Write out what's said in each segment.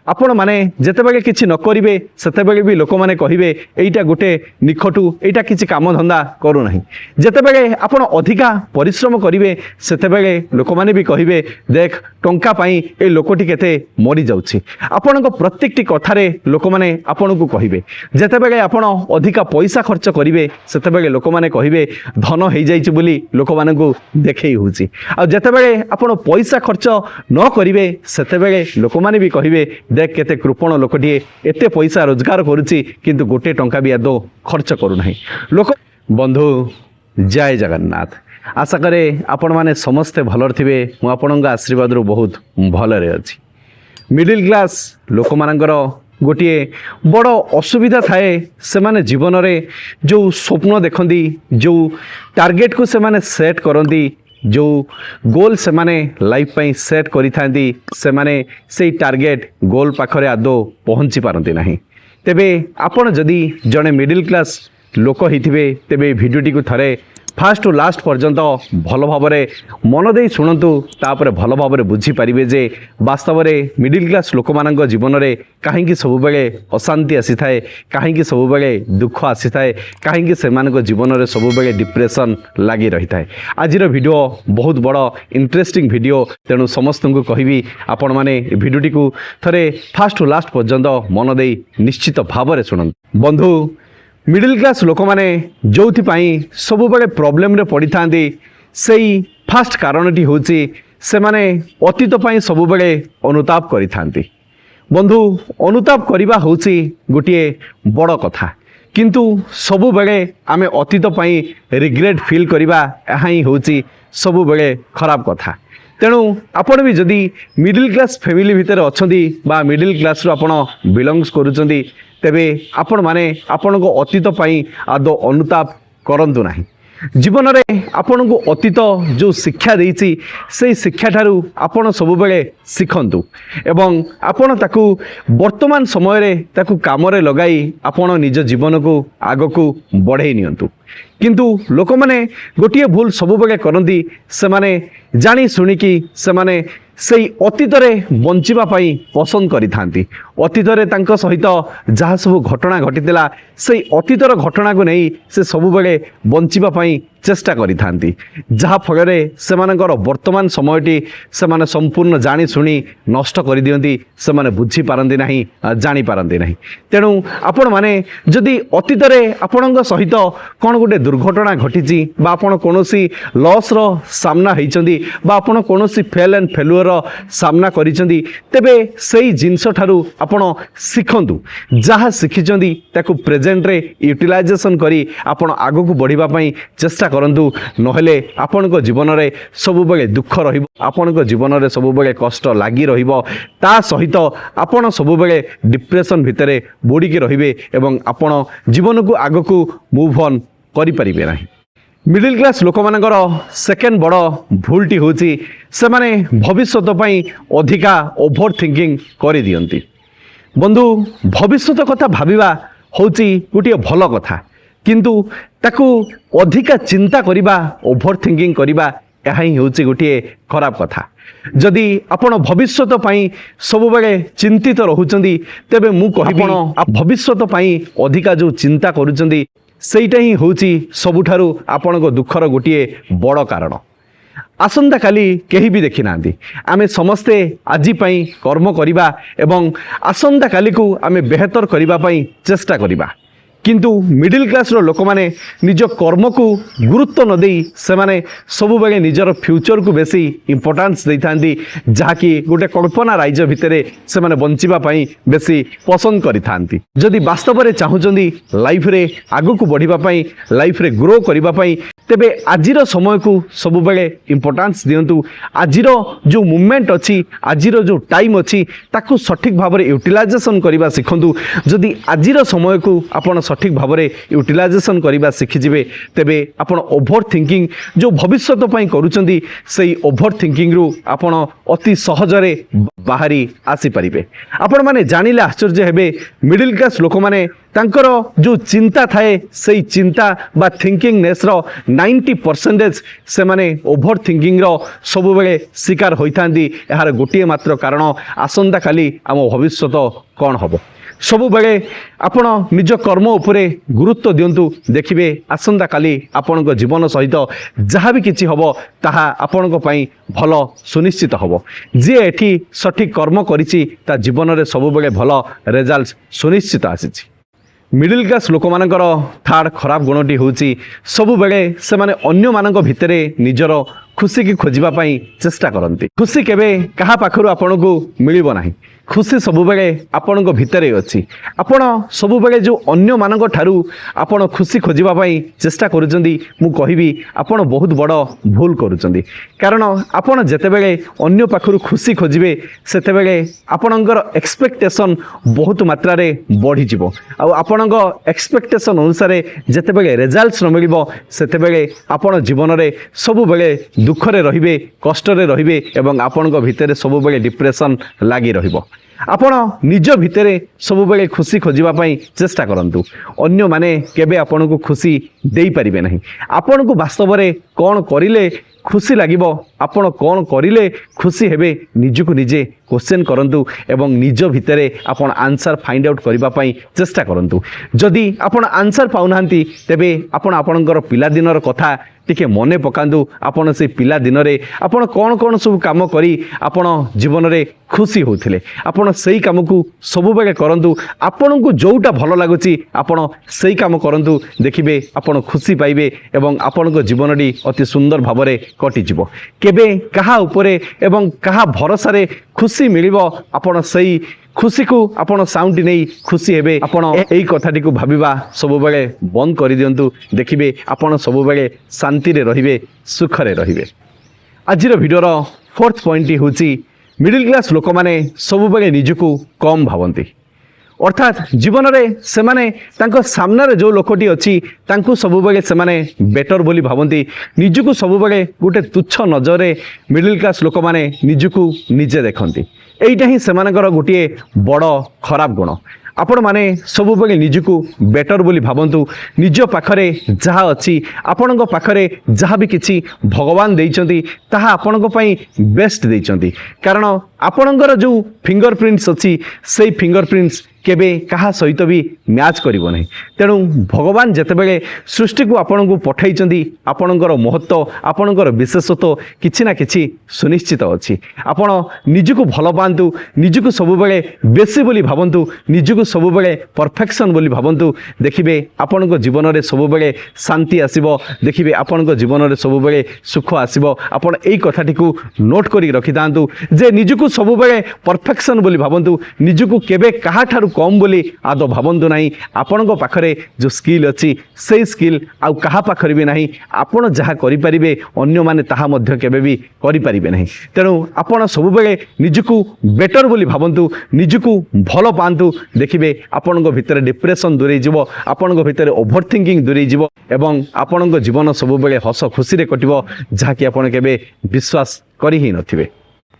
आपण माने जेतेबेले किछि न करिवे सेतेबेले भी लोक माने कहिबे एइटा गोटे निखटू एइटा किछि काम धंदा करू नाही। जेतेबेले आपण अधिका परिश्रम करिवे सेतेबेले लोक माने भी कहिबे देख टंका पई ए लोकटी केते मरि जाउछि। आपणको प्रत्येकटी कथारे लोक माने आपणको कहिबे जेतेबेले आपण अधिका पैसा खर्च करिवे सेतेबेले लोक माने कहिबे धन हेइ जाइछि बोली लोक मानकु देखै होउछि। आ जेतेबेले आपण पैसा खर्च न करिवे सेतेबेले लोक माने भी कहिबे देख केते कृपण लोकटी एते पैसा रोजगार करुछि किंतु गोटे टंका भी आदो खर्च करू नाही। लोक बंधु जय जगन्नाथ। आशा करे आपण माने समस्ते भलर थिबे। मु आपणक आशीर्वाद रु बहुत भलरे अछि। मिडिल क्लास लोक मानकर गोटे बड़ असुविधा थाए से माने जीवन रे जो स्वप्न देखंदी जो टार्गेट को से माने सेट करंदी जो गोल से माने लाइफ पई सेट करि थांदी से माने सेई टार्गेट गोल पाखरे आदो पहुंची पारंती नाही। तेबे आपण जदी जने मिडिल क्लास लोक हिथिबे तेबे भिडियोटी को थरे फास्ट टू लास्ट पर्यंत भल भावरे मन दे शुणु तापर भल भावरे बुझी पारिबे जे वास्तव में मिडिल क्लास लोक मानक जीवन में कहीं सब बेले अशांति आसी थाए कहीं सब बेले दुख आसी थाए कहीं से जीवन में सब बेले डिप्रेशन लगी रही थाए। आज वीडियो बहुत बड़ इंटरेस्टिंग वीडियो तेणु समस्त को कहबी आपण माने वीडियोटी को थरे फास्ट टू लास्ट पर्यंत मन दे निश्चित भाव शुणु। बंधु मिडिल क्लास लोक माने जोथि पाई सब बेले प्रॉब्लम रे पड़ी थांदी सेई फास्ट कारणटी होची से माने अतीत पाई सब बेले अनुताप करि थांती। बंधु अनुताप करिबा होची गोटिए बड़ कथा किंतु सब बेले आमे अतीत पाई रिग्रेट फील करिबा एहाई होची सब बेले खराब कथा। तेणु आपण भी जदि मिडिल क्लास फैमिली भितर अछंती बा मिडिल क्लास रो आपण बिलोंग्स करूचंती तेबे आपण माने आपण को अतीत पाई आदो अनुताप करंतु नाही। जीवन में आपण को अतीत जो शिक्षा देइछि से शिक्षा ठारू आपण सब बेले शिखंतु एवं आपण ताकू वर्तमान समय रे ताकू काम रे लगाई आपण निज जीवन को आग को बढ़ाई नियंतु। किंतु लोक माने गोटिए भूल सब बेले करंती से माने जानी सुनिकी से माने सेई अतीत रे बंचिबा पाई पसंद करि थांती। अतीत रे तांको सहित जहाँ सब घटना घटीला सेई अतीतर घटना को नहीं से सब बेले बंचिबा पाई चेष्टा करि थांती जहाँ फल से वर्तमान समयटी से माने संपूर्ण जानी सुनी नष्ट कर दियंती से माने बुझी पारंती नहीं जानी पारंती नहीं। तेणु आपण माने जदि अतीत रे आपणक सहित कौन गोटे दुर्घटना घटी बा आपण कोनोसी लॉस रो सामना होइचंदी बा आपण कोनोसी फेल एंड फेलुअर सामना करिचंदी तेबे सेई जिंस ठारू आपण शिखंतु जहाँ शिखिचंदी ताकू प्रेजेंट रे यूटिलाइजेशन करी आपण आगो को बढ़िबा पई चेष्टा करंतु नहेले आपणक जीवन में सब बेले दुख रहिबो आपणक जीवन में सब बेले कष्ट लागी रहिबो ता सहित आपण सब बेले डिप्रेशन भितरे बुड़ीकी रहिबे एवं आपण जीवन को आग को मूव ऑन करि परिबे नाही। मिडिल क्लास लोक मानकर सेकेंड बड़ भूलटी होची से माने भविष्यत पई अधिका ओभर थिंकिंग करि दियंती। बंधु भविष्यत कथा भाबिबा होची गोटे भल कथा किंतु ताकू अधिका चिंता करिबा ओभर थिंकिंग करिबा यह ही होची गोटे खराब कथा। जदि आपण भविष्यत पई सब बेले चिंतित रहउचंदी तेबे मु कहिबी भविष्यत पई अधिका जो चिंता करूचंदी सेइटा ही होची सबुठारु आपणक दुखर गोटे बड़ कारण। आसंता काली केही भी देखि नांदी आमे समस्ते आजी पई कर्म करिबा एवं आसंता काली को आमे बेहतर करिबा पई चेष्टा करिबा किंतु मिडिल क्लास रो लोक माने निज कर्म को गुरुत्व न देई से माने सब बेले निजर फ्यूचर को बेसी इंपोर्टेंस देई थांदी जाकी गोटे कल्पना राज्य भितरे से माने बंचिबा पई बेसी पसंद करि थांती। जदि वास्तव रे चाहुचंदी लाइफ रे आगु को बढ़िबा पई लाइफ रे ग्रो करिबा पई तेबे आजिर समय को सब बेले इंपोर्टेंस दियंतु। आजिर जो मूवमेंट अछि आजिर जो टाइम अछि ताकू सठिक भाव रे यूटिलाइजेशन करिबा सिखंतु। जदि आजिर समय को आपण सठिक भाव में यूटिलाइजेशन करवा शिखिजे तेबे आपण ओभर थिंकिंग जो भविष्यत पई करूचंदी सेई ओभर थिंकिंग रु आपण अति सहजरे बाहरी आसी परिबे। आपण माने जानिले आश्चर्य हेबे मिडिल क्लास लोक माने तांकर जो चिंता थाए सेई चिंता बा थिंकिंगनेस रो 90% से माने ओभर थिंकिंग रो सब बेले शिकार होइथांदी। यार गोटे मात्र कारण आसंता काली आम भविष्यत कौन हबो सब बेले आपण निज कर्म उपरे गुरुत्व दियंतु देखिबे आसंता काली आपण जीवन सहित जहाँ भी किछि हबो ताहा आपण पई भल सुनिश्चित हबो। जे एठी सठिक कर्म करिछि ता जीवन रे सब बेले भल रिजल्ट सुनिश्चित आसीछि। मिडिल क्लास लोक मानकर थार्ड खराब गुणटी होची सब बेले से माने अन्य मानक भितरे निजर खुशी की खोजिबा पई चेष्टा करती। खुशी केबे कहा पाखरु आपनको मिलिबो नाही। खुशी सब बेले आपनको भितरे अछि। आपण सब बेले जो अन्य मानक ठारू आपण खुशी खोजिबा पई चेष्टा करूचंदी मु कहिबी आपण बहुत बड़ भूल करूचंदी। कारण आपण जते बेले अन्य पाखरु खुशी खोजिबे सेते बेले आपणकर एक्सपेक्टेशन बहुत मात्रा रे बढ़ी जिवो। आ आपणको एक्सपेक्टेशन अनुसार जते बेले रिजल्ट्स न मिलिबो सेते बेले आपण जीवन रे सब बेले दुखरे रहिबे कष्ट रे रहिबे एवं आपणको भितरे सब बेले डिप्रेशन लागि रहिबो। आपण निज भितरे सब बेले खुशी खोजिबा पई चेष्टा करंतु। अन्य माने केबे आपनको खुशी देई परिबे नाही। आपनको वास्तव रे कोन करिले खुशी लागिबो आपण कोन करिले खुशी हेबे निजको निजे क्वेश्चन करंतु एवं निज भितरे आपण आंसर फाइंड आउट करबा पई चेष्टा करंतु। जदि आपण आंसर पाउनांती तेबे आपण आपणकर पिला दिनर कथा टिके मने पकांदु। आपण से पिला दिन रे आपण कोन कोन सब काम करी आपण जीवन रे खुशी होथिले आपण सेही काम को सब बेले करंतु। आपनको जोटा भलो लागुची आपण सेही काम करंतु देखिबे आपण खुशी पाइबे एवं आपनको जीवनटी अति सुंदर भाव रे कटि जिवो। केबे कहा उपरे एवं कहा भरोसा रे खुशी मिलिबो आपण सेही खुशी को आपण साउंड नहीं खुशी हेबे। आपण एई कथाटी को भाबिबा सब बेले बंद कर दियंतु देखिबे आपण सब बेले शांति रे रहिबे सुख रे रहिबे। आजिर वीडियो रो फोर्थ पॉइंट होची मिडिल क्लास लोक माने सब बेले निजको कम भावंती। अर्थात जीवन में से माने तांको सामने रे जो लोकटी अच्छी तांको सब बेले से माने बेटर बोली भावंती। निजको सब बेले गोटे तुच्छ नजर मिडिल क्लास लोक माने निजको निजे देखंती। एइटा ही सेमानकर गोटे बड़ खराब गुण। आपण माने सब बेले निजको बेटर बोली भावंतु। निज पाखरे जहा अच्छी आपणको पाखरे जहा भी किछि भगवान देइचंती ताहा आपणको पई बेस्ट देइचंती। कारण आपणकर जो फिंगरप्रिंट्स अच्छी सेई फिंगरप्रिंट्स केबे कहा सहित भी मैच करिवो नहीं। तेणु भगवान जेतेबेले सृष्टि को आपनको पठाइचंदी आपणकर महत्व आपणकर विशेषत्व किछि ना किछि सुनिश्चित अछि। आपण निजको भल पांतु निजको सब बेले बेसी बोली भावंतु निजको सब बेले परफेक्शन बोली भावंतु देखिबे आपणको जीवन रे सब बेले शांति आसीबो। देखिबे आपणको जीवन रे सब बेले सुख आसीबो। आपण एई कथाटी को नोट करी रखि दांतु जे निजको सब बेले परफेक्शन बोली भावंतु निजको केबे कहा ठारू कम बोली आदो भावंतु नहीं। आपणको पाखरे जो स्किल अच्छी से स्किल आउ कहा पाखरे भी नहीं। आपण जहाँ करि परिबे अन्य माने ताहा मध्य केबे भी करि परिबे नहीं। तेणु आपण सब बेले निजको बेटर बोली भावंतु निजको भलो पांतु देखिबे आपणको भितर डिप्रेशन दूरे जिवो आपणको भितर ओभर थिंकिंग दूरे जिवो एवं आपणको जीवन सब बेले हस खुशी रे कटिवो जहाँ कि आपण केबे विश्वास करि ही नथिबे।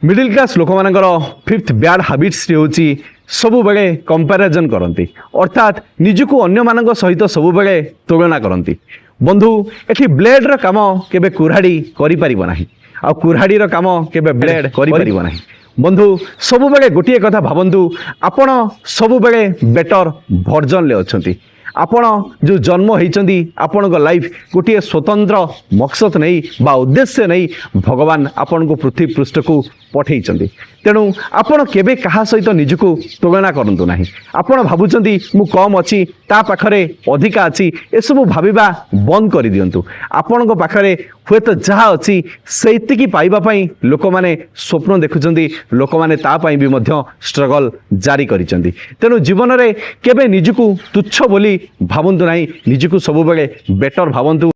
मिडिल क्लास लोक मानकर फिफ्थ बैड हैबिट्स होची सब बेले कंपैरिजन करती। अर्थात निजको अन्य मानक सहित सब बेले तुलना करती। बंधु एठी ब्लेड रो काम केबे कुराड़ी करि परिबो नाही आ कुराड़ी रो काम केबे ब्लेड करि परिबो नाही। बंधु सब बेले गोटे कथा भावंतु आपण सब बेले बेटर वर्जन ले अछंती। आपण जो जन्म होइचंदी आपण लाइफ गोटे स्वतंत्र मकसद नहीं बा उद्देश्य नहीं भगवान आपण को पृथ्वी पृष्ठ को पठेइचंदी। तेणु आपण केबे कहा सहित निजको तुलना करंतु नाही। आपण भाबुचंदी मु कम अछि ता पाखरे अधिका अछि एसबु भाबिबा बंद कर दियंतु। आपण को पाखरे हुए तो जहाँ अच्छी से पाइबा पई लोक माने स्वप्न देखुचंदी लोक माने ता पई भी मध्य स्ट्रगल जारी करिचंदी। तेणु जीवन रे केबे निजको तुच्छ बोली भावंतु नाही निजको सब बेले बेटर भावंतु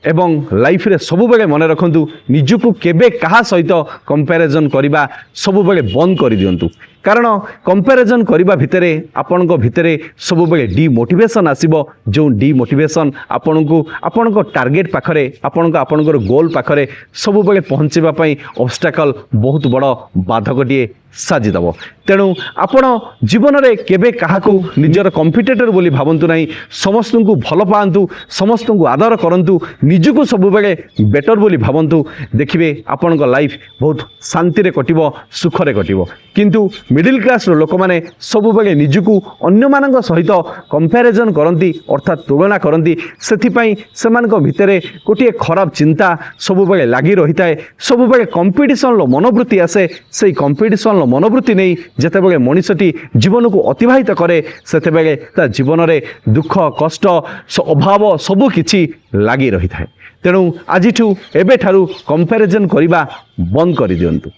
एवं लाइफ रे सब बेले मन रखंतु निजको केबे कहा सहित कंपैरिजन करिबा सब बेले बंद कर दियंतु। कारण कंपैरिजन करबा भितरे आपणको भितरे सब बेले डिमोटिवेशन आसीबो जो डिमोटिवेशन आपणको आपणको टार्गेट पाखरे आपणको गोल पाखरे सब बेले पहुँचवा पई ऑब्स्टेकल बहुत बड़ बाधकटिए साजिदेव। तेणु आपण जीवन में केबे काहाकू निजर कंपिटेटर बोली भावंतु नहीं, समस्त को भल पातु, समस्त को आदर करंतु, निजको सब बेले बेटर बोली भावंतु, देखिए आपण लाइफ बहुत शांति रे कटिबो, सुख रे कटिबो। किंतु मिडिल क्लास रो लोक माने सब बेले निजको अन्य मानक सहित कंपैरिजन करंती अर्थात तुलना करंती, सेथि पई सेमानक भितरे गोटे खराब चिंता सब बेले लागी रही थाए। सब बेले कंपिटिशन लो मनोवृत्ति आसे, से कंपिटिशन लो मनोवृत्ति नहीं जेतेबेले मनुष्यटी जीवन को अतिवाहित करे सेतेबेले ता जीवन में दुख कष्ट अभाव सबु किछि लागी रही थाए। तेणु आजिठू एबेठारू कंपैरिजन करिबा बंद कर दियंतु।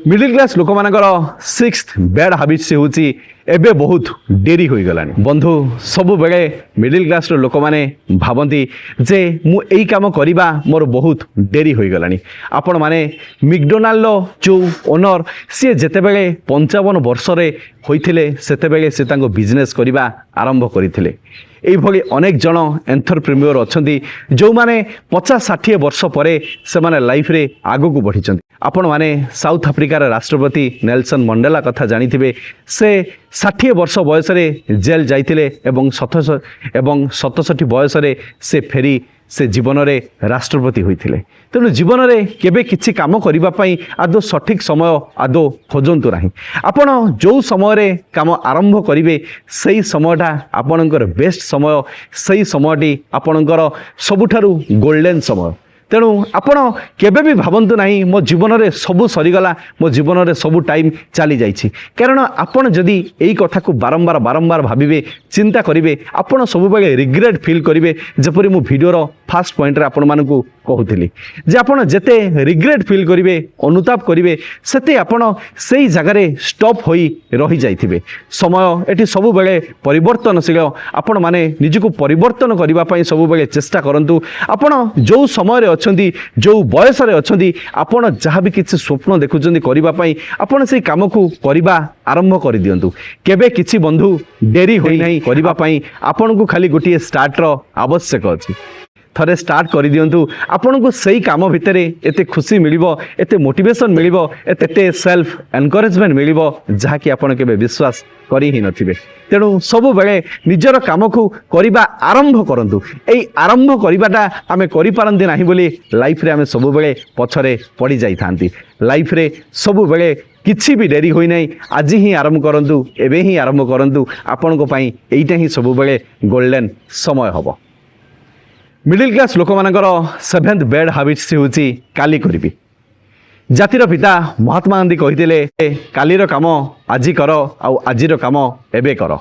मिडिल क्लास लोक मानकर सिक्स्थ बैड हैबिट से होची एबे बहुत डेरी हो गलानी। बंधु सब बेले मिडिल क्लास रो लोक माने भावंती जे मु एई काम करिबा मोर बहुत डेरी हो गलानी। आपण माने मैकडोनाल्ड जो ओनर सी जेते बेले 55 वर्ष रे होइथिले सेते बेले से तांको बिजनेस करिबा आरंभ करिथिले। एई भली अनेक जन एंटरप्रेन्योर अछंती जो माने 50-60 वर्ष परे से माने लाइफ रे आगो को बढ़िचंती। आपण माने साउथ अफ्रिकार राष्ट्रपति नेल्सन मंडेला कथा जानिथिबे। से 60 वर्ष बयस रे जेल जाइथिले एवं 67 बयस रे से फेरी से जीवन रे राष्ट्रपति होइथिले। तेणु जीवन रे केबे किछि काम करिबा पई आदो सठिक समय आदो खोजंतु नाही। आपण जो समय रे काम आरंभ करिवे सही समयटा आपणकर बेस्ट समय, सही समयटी आपणकर सबुठारु गोल्डन समय। तेणु आपण केबे भी भावंतु नहीं मो जीवन रे सबु सरीगला, मो जीवन रे सबु टाइम चली जाइछि। कारण आपण जदि एई कथा को बारंबार बारंबार भाबिबे चिंता करिवे आपण सब बेले रिग्रेट फील करिवे। जपरि मु वीडियोर फास्ट पॉइंट रे आपण मानकू कहूथिली जे आपण जेते रिग्रेट फील करिवे अनुताप करिवे सेते आपण सेई जगह रे स्टॉप होई रही जाइथिबे। समय एटी सब बेले परिवर्तनशील। आपण माने निजको परिवर्तन करिबा पई सब बेले चेष्टा करंतु। आपण जो समय रे अछंती, जो बयस रे अछंती, आपण जहाँ भी किछि स्वप्न देखुचंती करिबा पई आपण सेई काम को करिबा आरंभ कर दियंतु। केबे किछि बंधु डेरी होई नाही करिबा पई आपण को खाली गोटिए स्टार्ट रो आवश्यक अछि। थरे स्टार्ट कर दियंतु आपन को सही काम भितरे एते खुशी मिलिबो, एते मोटिवेशन मिलिबो, एते सेल्फ एनकरेजमेंट मिलिबो जहा कि आपन केबे विश्वास करी ही नथिबे। तेणु सब बेले निजर काम को करिबा आरंभ करंतु। एई आरंभ करिबाटा आमे करि पारंती नाही बोली लाइफ रे आमे सब बेले पछरे पड़ी जाई थांती। लाइफ रे सब बेले किछि भी डेरी होई नाही, आज ही आरंभ करंतु, एबे ही आरंभ करंतु। आपन को पई एइटा ही सब बेले गोल्डन समय हबो। मिडिल क्लास लोक मानकर 7th बैड हैबिट से होची काली करिबी। जातिर पिता महात्मा गांधी कहिथिले कालीर काम आजि कर आउ आजिर काम एबे कर।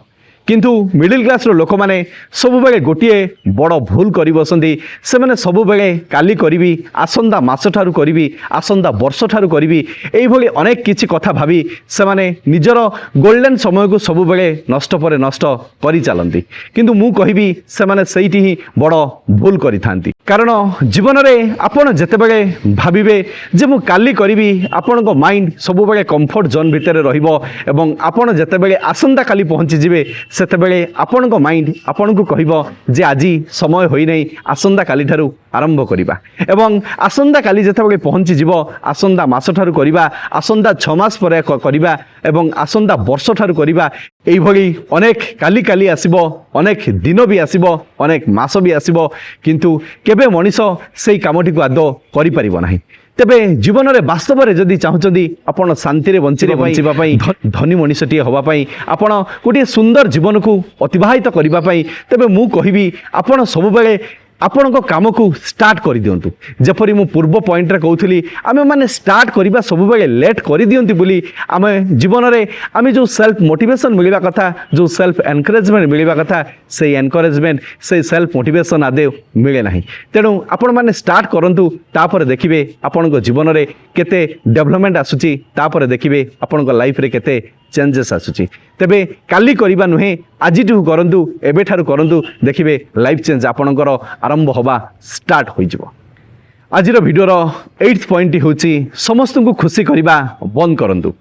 किंतु मिडिल क्लास रो लोक माने सब बेले गोटिए बड़ भूल करि बसंती। से माने सब बेले काली करिबी, आसंदा मास ठारू करिबी, आसंदा वर्ष ठारू करिबी, एई भली अनेक किछि कथा भाबी से माने निजर गोल्डन समय को सब बेले नष्ट परे नष्ट करि चालंती। किंतु मु कहिबी से माने सेइटी ही बड़ भूल करि थांती। कारण जीवन रे आपण जेते बेले भाबिबे जे मु काली करिबी, आपण को माइंड सब बेले कंफर्ट जोन भितर रहिबो एवं आपण जेते बेले आसंदा काली पहुंची जिवे सेते बेले आपण को माइंड आपण को कहबो जे आजी समय होई नै, आसंदा काली ठारू आरंभ करिबा। एवं आसंदा काली जेते बेले पहुंची जिवो आसंदा मास ठारू करिबा, आसंदा 6 मास परे करिबा एवं आसंदा वर्ष ठारू करिबा। एई भली अनेक काली काली आसीबो, अनेक दिन भी आसीबो, अनेक मास भी आसीबो, किंतु केबे मनीष सेई कामटी को आदो करि परिबो नाही। तेबे जीवन रे वास्तव रे जदि चाहुचंदी आपण शांति रे बंचिबा पई, धनी मनीषटी होबा पई, आपण गोटे सुंदर जीवन को अतिवाहित करिबा पई, तेबे मु कहिबी आपण सब बेले आपण को काम को स्टार्ट कर दियंतु। जपरि मु पूर्व पॉइंट रे कहउथली आमे माने स्टार्ट करिबा सब बेले लेट कर दियंती बोली आमे जीवन रे आमे जो सेल्फ मोटिवेशन मिलिबा कथा, जो सेल्फ एनकरेजमेंट मिलिबा कथा, से एनकरेजमेंट से सेल्फ मोटिवेशन आदे मिले नाही। तेणु आपण माने स्टार्ट करंतु, तापर देखिबे आपण को जीवन रे केते डेवलपमेंट आसुची, तापर देखिबे आपण को लाइफ रे केते चेंजेस आसुची। तेबे काली करिबा नुहे, आजिठू करंतु, एबेठारू करंतु, देखिबे लाइफ चेंज आपणकर आरंभ होबा स्टार्ट होई जिवो। आजिर वीडियोर 8th पॉइंट होची समस्त को खुशी करिबा बंद करंतु।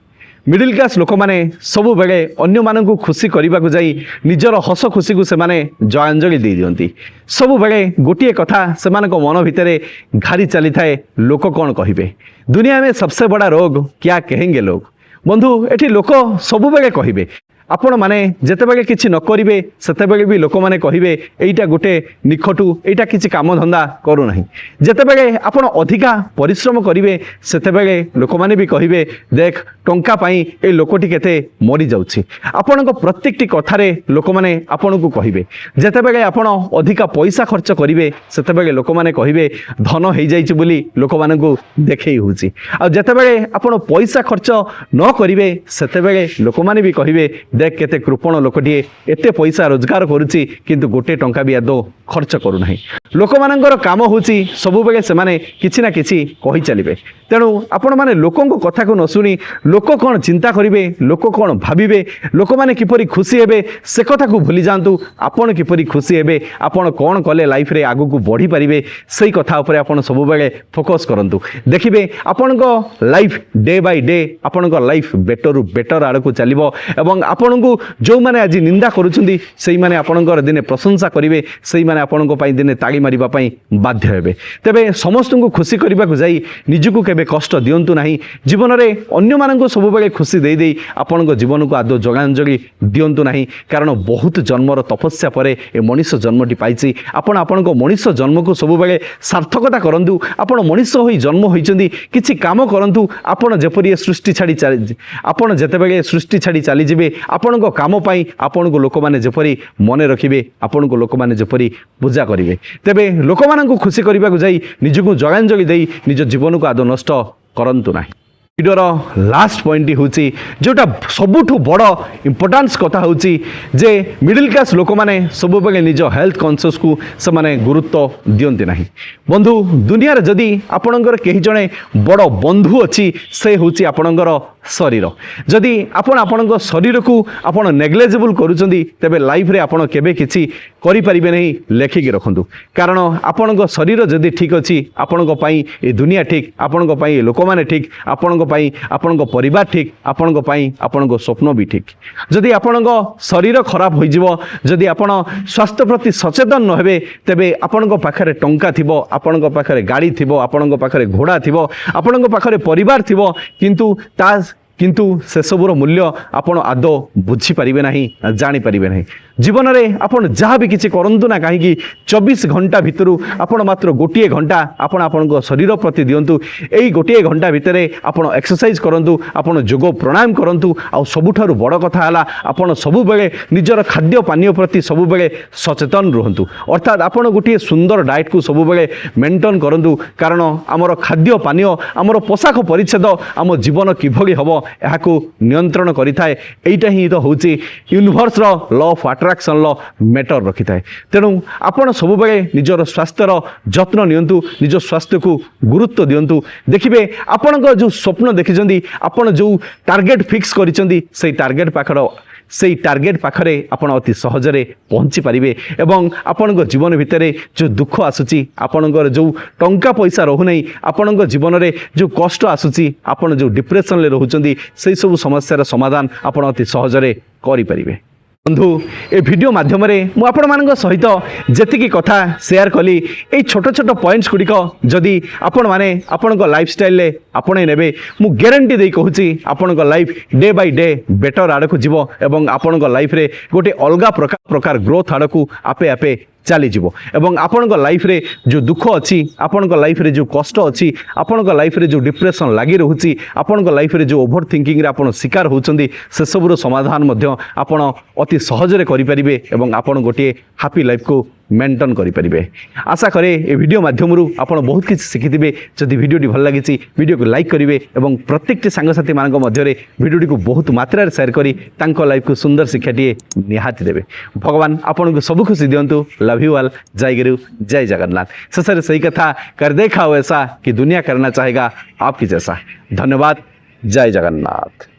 मिडिल क्लास लोक मैंने सब बेले अन्य मानक खुशी करने को जाई निजर हस खुशी को से जयांजलि दे दियंती सब बेले गोटे कथा से मन भितर घारी चली थाए लोक कौन कहे दुनिया में सबसे बड़ा रोग क्या कहेंगे लोग बंधु एठी लोक सब बेले कहे आपण माने जेतेबेले किछि न करिवे सेतेबेले भी लोक माने कहिबे एइटा गोटे निखटू एइटा किछि काम धंदा करू नाही जेतेबेले आपण अधिका परिश्रम करिवे सेतेबेले लोक माने भी कहिबे देख टंका पाई ए लोकटी केते मरि जाउछि आपणको प्रत्येकटी कथारे लोक माने आपणको कहिबे जेतेबेले आपण अधिका पैसा खर्च करिवे सेतेबेले लोक माने कहिबे धन हेइ जाइछि बोली लोक मानकु देखै होछि आ जेतेबेले आपण पैसा खर्च न करिवे सेतेबेले लोक माने भी कहिबे देख केते कृपण लोकटिए एते पैसा रोजगार करुच्ची किंतु गोटे टंका भी आदौ खर्च करू नाही लोक मानकर काम होची सब बेले से माने किछि ना किछि कहि चलिबे तेणु आपण माने लोकंको कथा को न सुनी लोक कौन चिंता करिवे लोक कौन भाबिबे लोक माने किपरि खुशी हेबे से कथा को भूली जांतु आपण किपरि खुशी हेबे आपण कौन कले लाइफ रे आगु को बढ़ी पारिबे सेही कथा ऊपर आपण सब बेले फोकस करंतु देखिबे आपणको लाइफ डे बाय डे आपणको लाइफ बेटर बेटर आड़ को चलिबो एवं आपणको जो माने आज निंदा करूछंदी सेही माने आपणकर दिने प्रशंसा करिवे सेही माने आपणको पई दिने ताली मारिबा पई बाध्य हेबे तेबे समस्त को खुशी करबा को जाई निजको केबे कष्ट दियंतु नाही जीवन रे अन्य माननको सब बेले खुशी देई देई आपणको जीवन को आदो जगांजलि दियंतु नाही कारण बहुत जन्मर तपस्या परे ए मनुष्य जन्मटी पाइछि आपण आपणको मनुष्य जन्म को सब बेले सार्थकता करंतु आपण मनुष्य होई जन्म होइचंदी किछि काम करंतु आपण जेपरि सृष्टि छाडी आपण जेतेबेले सृष्टि छाडी चली जिवे आपणको काम पाई आपणको लोक माने जेपरि मने रखिबे आपणको लोक माने जेपरि पूजा करिवे तेबे लोक माननको खुशी करबा को जाई निजको जगांजलि देई निज जीवन को आदो नष्ट करंतु नाही वीडियोर लास्ट पॉइंट हूँ जोटा सबुठ बड़ इंपोर्टान्स कथा हूँ जे मिडिल क्लास लोक मैंने सब बेले निज हेल्थ कॉन्शियस को से माने गुरुत्व दियंती नहीं बंधु दुनिया जदि आपणकर कहीं जड़े बड़ बंधु अच्छी से हूँ आपणकर शरीर जदि आपण शरीर को आपण नेग्लेजेबल करूचंदी तेबे लाइफ रे आपण केबे किछि करि परिबे नहीं लेखिक रखंतु कारण आपण शरीर जदि ठीक अछि आपण पई ए दुनिया ठीक आपण पई लोक माने ठीक आपण पई आपण परिवार ठीक आपण पई आपण स्वप्न भी ठीक जदि आपण शरीर खराब होई जिवो जदि आपण स्वास्थ्य प्रति सचेतन न हेबे तेबे आपण पाखरे टंका थिबो आपण पाखरे गाड़ी थिबो आपण पाखरे घोड़ा थिबो आपण पाखरे परिवार थिबो किंतु से सबुर मूल्य आपण आदौ बुझी पारिबे नाही जानि पारिबे नाही जीवन में आपण जहाँ भी किसी करंतु ना कहीं 24 घंटा भितर आपण मात्र गोटे घंटा आपण आपण शरीर प्रति दिंतु यही गोटे घंटा भितर आपण एक्सरसाइज करंतु आपण जोग प्राणायाम करंतु आ सबुठारु बड़ कथा हला आपण सब बेले निजर खाद्य पानीय प्रति सब बेले सचेतन रुहंतु अर्थात आपण गोटे सुंदर डाएट को सब बेले मेंटेन करंतु कारण आमर खाद्य पानीय आमर पोशाक परिच्छेद आम जीवन किभली हबो एहाकु नियंत्रण करिथाय एइटा ही तो होची यूनिवर्स रो law of attraction law matter रखि थाए तेणु आपण सब बेले निजर स्वास्थ्यर जत्न नियंतु निज स्वास्थ्य को गुरुत्व दियंतु देखिबे आपण जो स्वप्न देखिजंदी आपण जो टार्गेट फिक्स करिसंदी सेही टार्गेट पाखर से टार्गेट पाखरे आपण अति सहजरे पहुँची पारिबे एवं आपण जीवन भितर जो दुख आसुची आपण जो टंका पैसा रहू नहीं आपण जीवन में जो कष्ट आसुची आपण जो डिप्रेशन ले रहउचंदी से सब समस्यार समाधान आपण अति सहजरे करि पारिबे बंधु ए वीडियो माध्यम मु आपण मान सहित जेतिकी कथा शेयर कली ए छोट छोट पॉइंट्स गुड़िक जदि आपण माने आपण लाइफ स्टाइल ले आपणे नेबे मु गारंटी दे कहूची आपण life day by day better आड़ को जीव एवं आपण लाइफ रे गोटे अलगा प्रकार ग्रोथ आड़ को आपे आपे चली जीव एवं आपण लाइफ रे जो दुख अच्छी आपण लाइफ रे जो कष्ट अच्छी आपण लाइफ रे जो डिप्रेशन लगी रोची आपण लाइफ रे जो ओभर थिंकिंग रे आपण शिकार होचंदी से सबुर समाधान मध्य आपण अति सहजरे करि परिबे एवं आपण गोटे हैप्पी लाइफ को मेंटेन करि परिबे आशा करे ए वीडियो माध्यम आपण बहुत किछि शिखिथिबे जदि वीडियोटी भल लागिछि वीडियो को लाइक करिवे एवं प्रत्येकटी सांगसाथी मानक मध्यरे वीडियोटी को बहुत मात्रा रे शेयर करी तांको लाइफ को सुंदर शिक्षाटी निहाती देबे भगवान आपण को सब खुशी दियंतु लव यू ऑल जय गुरु जय जगन्नाथ ससर सही कथा कर देखा हो ऐसा कि दुनिया करना चाहेगा आपकी जैसा धन्यवाद जय जगन्नाथ।